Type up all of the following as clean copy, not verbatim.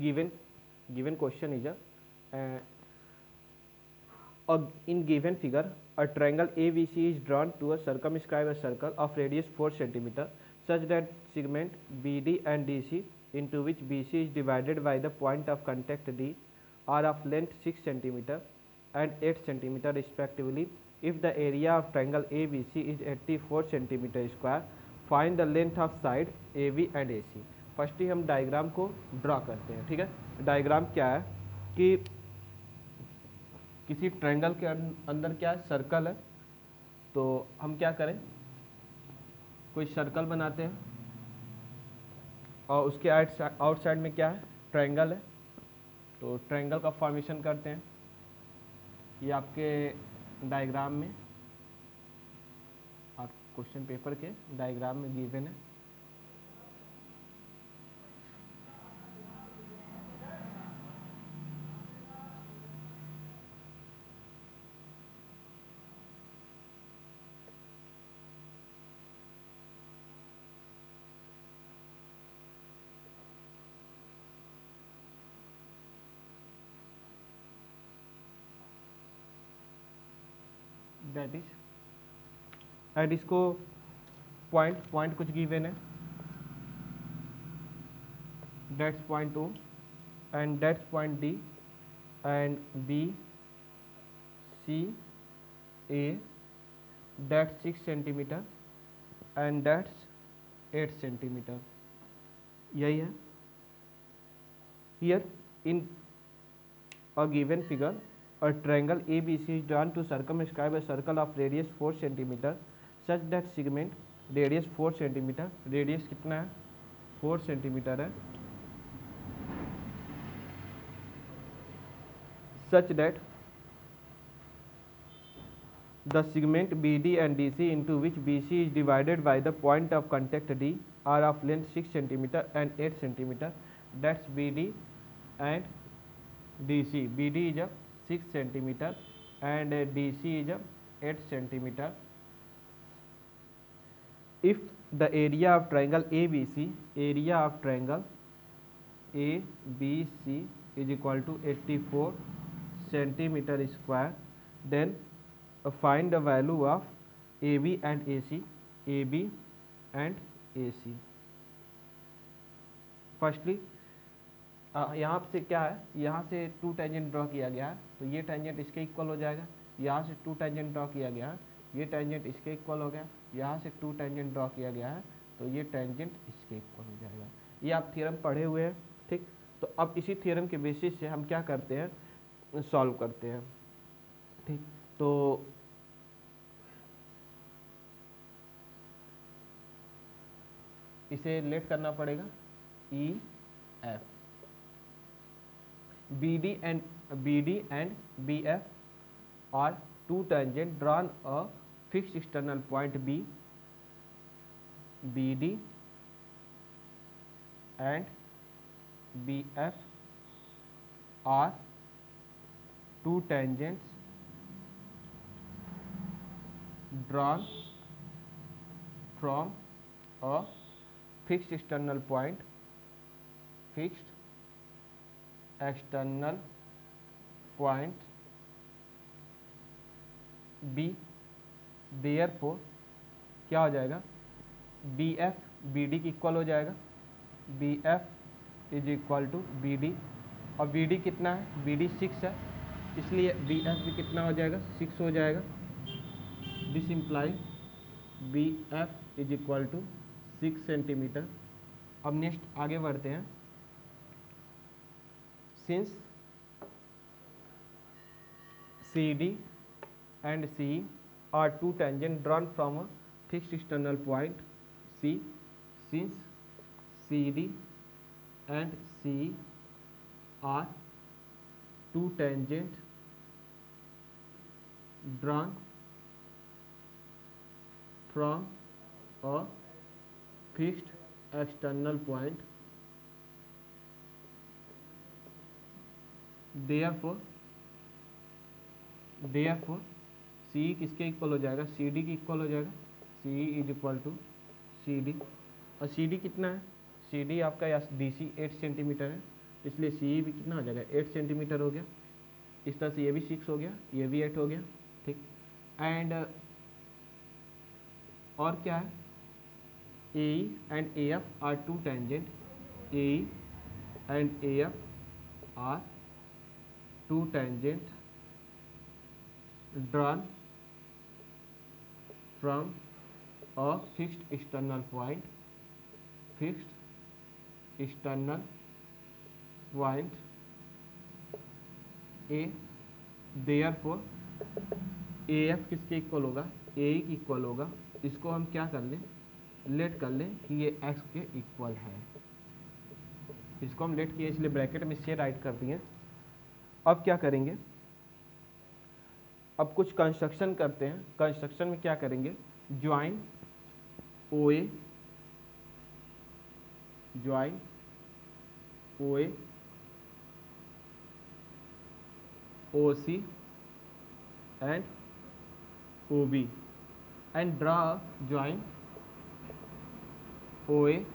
given question is in given figure a triangle ABC is drawn to a circumscribe a circle of radius 4 cm such that segment BD and DC into which BC is divided by the point of contact D are of length 6 cm and 8 cm respectively. If the area of triangle ABC is 84 cm square, find the length of side AB and AC. First ही हम diagram को draw करते हैं, ठीक है। Diagram क्या है कि किसी ट्रायंगल के अंदर क्या है, सर्कल है, तो हम क्या करें, कोई सर्कल बनाते हैं और उसके आउटसाइड में क्या है, ट्रायंगल है, तो ट्रायंगल का फॉर्मेशन करते हैं। ये आपके डायग्राम में, आप क्वेश्चन पेपर के डायग्राम में गिवन है। दैट इज एंड इसको पॉइंट कुछ गिवन है, that's point O and that's point D and B C A that's 6 centimetre and that's 8 centimetre. यही है। Here in a given figure a triangle ABC is drawn to circumscribe a circle of radius 4 cm such that segment radius 4 cm, radius कितना है, 4 centimetre है, such that the segment BD and DC into which BC is divided by the point of contact D are of length 6 cm and 8 cm. That's BD and DC. BD is a 6 centimeter and DC is 8 centimeter. If the area of triangle ABC, area of triangle ABC is equal to 84 centimeter square, then find the value of AB and AC. AB and AC. Firstly, यहाँ से क्या है, यहाँ से 2 tangent draw किया गया है, तो ये टेंजेंट इसके इक्वल हो जाएगा। यहाँ से 2 टेंजेंट ड्रॉ किया गया है, ये टेंजेंट इसके इक्वल हो गया। यहाँ से 2 टेंजेंट ड्रॉ किया गया है, तो ये टेंजेंट इसके इक्वल हो जाएगा। ये आप थ्योरम पढ़े हुए हैं, ठीक। तो अब इसी थ्योरम के बेसिस से हम क्या करते हैं, सॉल्व करते हैं, ठीक। तो इसे लेट करना पड़ेगा EF। BD and BF are 2 tangent drawn a fixed external point B. BD and BF are 2 tangents drawn from a fixed external point, fixed external point B. Therefore क्या हो जाएगा, BF BD की equal हो जाएगा। BF is equal to BD, और BD कितना है, BD 6 है, इसलिए BF भी कितना हो जाएगा, 6 हो जाएगा। This implies BF is equal to 6 centimetre. अब नेक्स्ट आगे बढ़ते हैं। Since CD and CE are 2 tangents drawn from a fixed external point C, since CD and CE are 2 tangents drawn from a fixed external point, therefore CE किसके equal हो जाएगा, CD की equal हो जाएगा। CE is equal to CD, और CD कितना है, CD आपका DC 8 सेंटीमीटर है, इसलिए सी भी कितना हो जाएगा 8 सेंटीमीटर हो गया। इस तरह से ये भी 6 हो गया, ये भी 8 हो गया, ठीक। एंड और क्या है, A and A F are two tangent, A and A F are two tangent drawn from a fixed external point, A, therefore A F किसके इक्वल होगा, ए की इक्वल होगा। इसको हम क्या कर लें, लेट कर लें कि ये एक्स के इक्वल है। इसको हम लेट किए इसलिए ब्रैकेट में से राइट कर दिए। अब क्या करेंगे, अब कुछ कंस्ट्रक्शन करते हैं। कंस्ट्रक्शन में क्या करेंगे, join O A, join O A O C and O B and draw join O A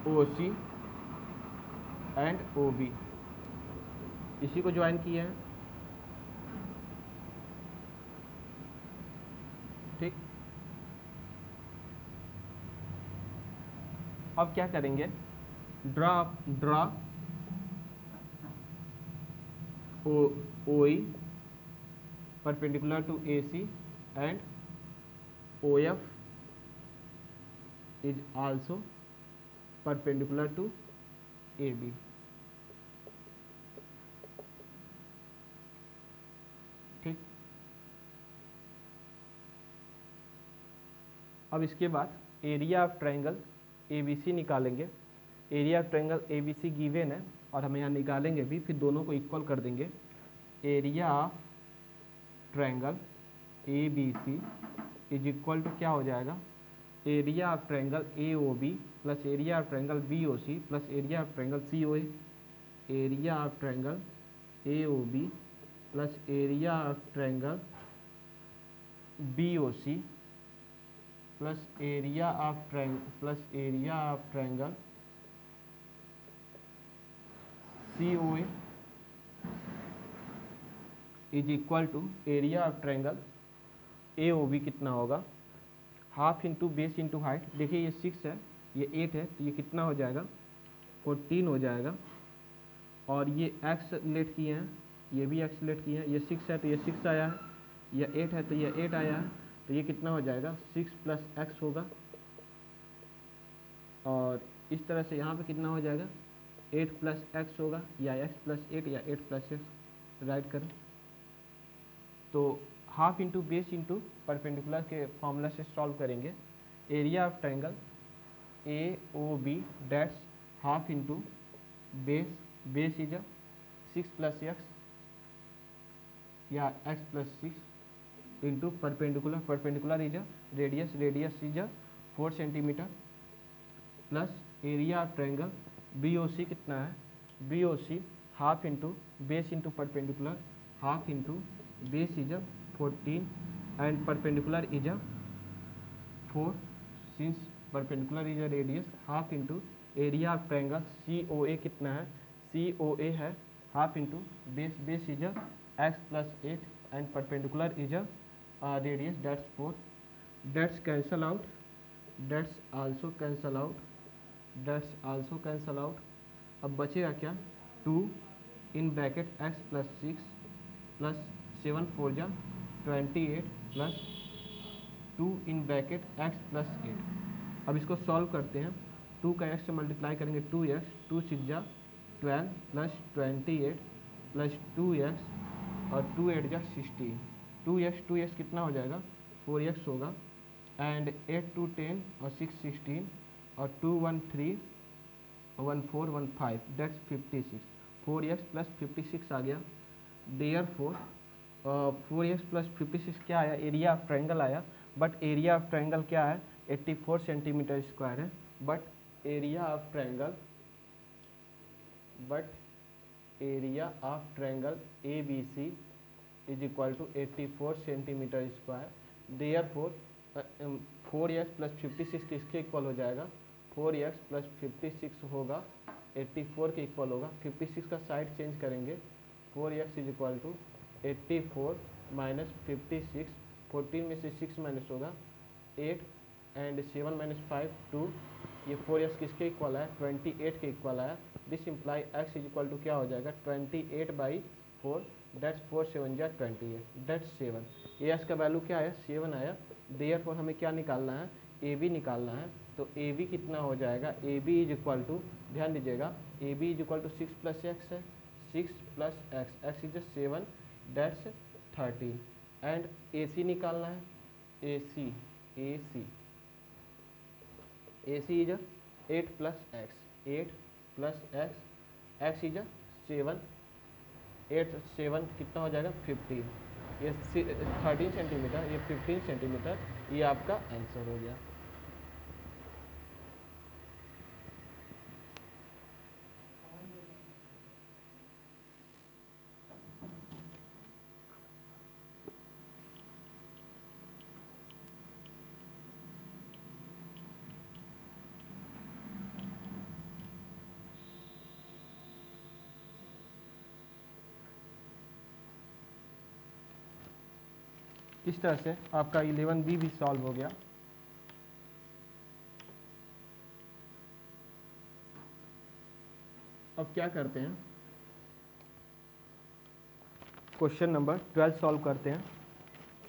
O C and O B. इसी को ज्वाइन किए हैं, ठीक। अब क्या करेंगे, draw O E perpendicular to A C and O F is also perpendicular to A B. ठीक। अब इसके बाद area of triangle A B C निकालेंगे। Area of triangle A B C given है और हम यहाँ निकालेंगे भी, फिर दोनों को इक्वल कर देंगे। Area of triangle A B C is equal to क्या हो जाएगा, area of triangle A O B plus area of triangle B O C plus area of triangle C O A. Area of triangle A O B plus area of triangle B O C plus area of triangle C O A is equal to area of triangle A O B कितना होगा, half into base into height. देखिए ये 6 है, ये 8 है, तो ये कितना हो जाएगा 14 हो जाएगा। और ये एक्स लेट किए हैं, ये भी एक्स लेट किए हैं, ये 6 है तो ये 6 आया है, ये 8 है तो ये 8 आया है, तो ये कितना हो जाएगा 6 प्लस एक्स होगा। और इस तरह से यहाँ पे कितना हो जाएगा 8 प्लस एक्स होगा, या एक्स प्लस 8 या 8 प्लस एक्स राइट करें। तो half into base into perpendicular के फॉर्मूला से सॉल्व करेंगे। Area of triangle A O B that's half into base is 6 plus x या x plus 6 into perpendicular is radius is 4 centimetre plus area of triangle B O C कितना है, B O C half into base into perpendicular, half into base is 14 and perpendicular is 4 since perpendicular is radius, half into area of triangle C O A कितना है, C O A है half into base is x plus 8 and perpendicular is radius that's 4। That's cancel out, that's also cancel out. अब बचेगा क्या 2 in bracket x plus 6 plus 7 4 जा 28 plus 2 in bracket x plus 8। अब इसको solve करते हैं, 2 का एक्स से मल्टीप्लाई करेंगे 2x, 2 6 जा 12 प्लस 28 प्लस 2x और 2 8 जा 16, 2x कितना हो जाएगा 4x होगा एंड 8 2 10 और 6 16 और 2 1 3 1 4 1 5 दैट्स 56, 4x प्लस 56 आ गया। देयरफॉर 4x प्लस 56 क्या आया, एरिया ऑफ ट्रायंगल आया, बट एरिया ऑफ ट्रायंगल क्या है 84 सेंटीमीटर स्क्वायर है, but area of triangle A B C is equal to 84 centimetre square. Therefore 4x plus 56 किसके इक्वल हो जाएगा, 4x प्लस 56 होगा 84 के इक्वल होगा। 56 का साइड चेंज करेंगे, 4x is equal to 84 minus 56, 14 में से 6 माइनस होगा 8 एंड 7 माइनस 5 2, ये 4x किसके इक्वल है, 28 के इक्वल है। This imply x is equal to क्या हो जाएगा, 28/4, दैट्स 4 7 जा 28, दैट्स 7। ए x का वैल्यू क्या आया, 7 आया। देयरफॉर हमें क्या निकालना है, ए बी निकालना है। तो ए बी कितना हो जाएगा, A B is equal to, ध्यान दीजिएगा, A B is equal to 6 plus x है, 6 plus x, x is 7, that's 13। And A C निकालना है, A C is 8 plus x, 8 plus x, x is 7, 8 7 कितना हो जाएगा 15, ये 13 सेंटीमीटर, ये 15 सेंटीमीटर, ये आपका आंसर हो गया। इस तरह से आपका 11B भी सॉल्व हो गया। अब क्या करते हैं, क्वेश्चन नंबर 12 सॉल्व करते हैं।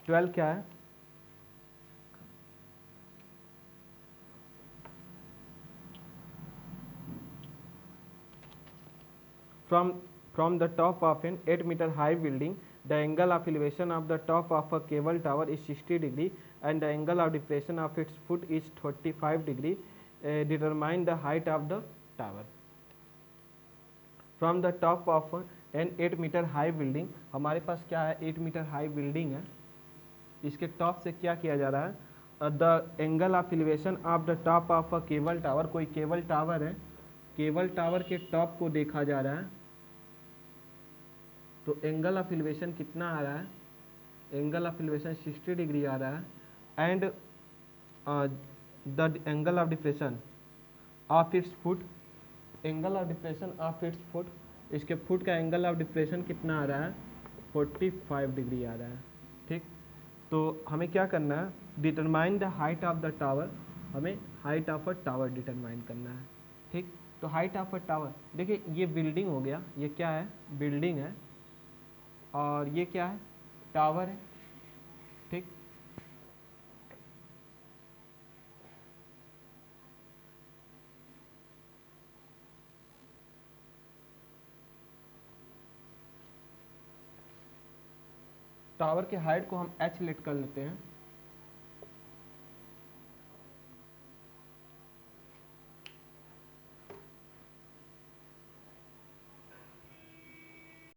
12 क्या है, from the top of an 8 meter high building, the angle of elevation of the top of a cable tower is 60 degree and the angle of depression of its foot is 35 degree. Determine the height of the tower. From the top of an 8 meter high building, हमारे पास क्या है, 8 metre high building है। इसके top से क्या किया जा रहा है, the angle of elevation of the top of a cable tower, कोई केबल टावर है, केबल टावर के टॉप को देखा जा रहा है। तो एंगल ऑफ एलिवेशन कितना आ रहा है, एंगल ऑफ एलिवेशन 60 डिग्री आ रहा है। And the angle of depression of its foot, angle of depression of its foot, इसके फुट का एंगल ऑफ डिप्रेशन कितना आ रहा है, 45 डिग्री आ रहा है। ठीक, तो हमें क्या करना है, determine the height of the tower, हमें height of a tower determine करना है। ठीक, तो हाइट ऑफ अ टावर, देखिए ये बिल्डिंग हो गया, ये क्या है, बिल्डिंग है, और ये क्या है, टावर है। ठीक, टावर के हाइट को हम h लेट कर लेते हैं।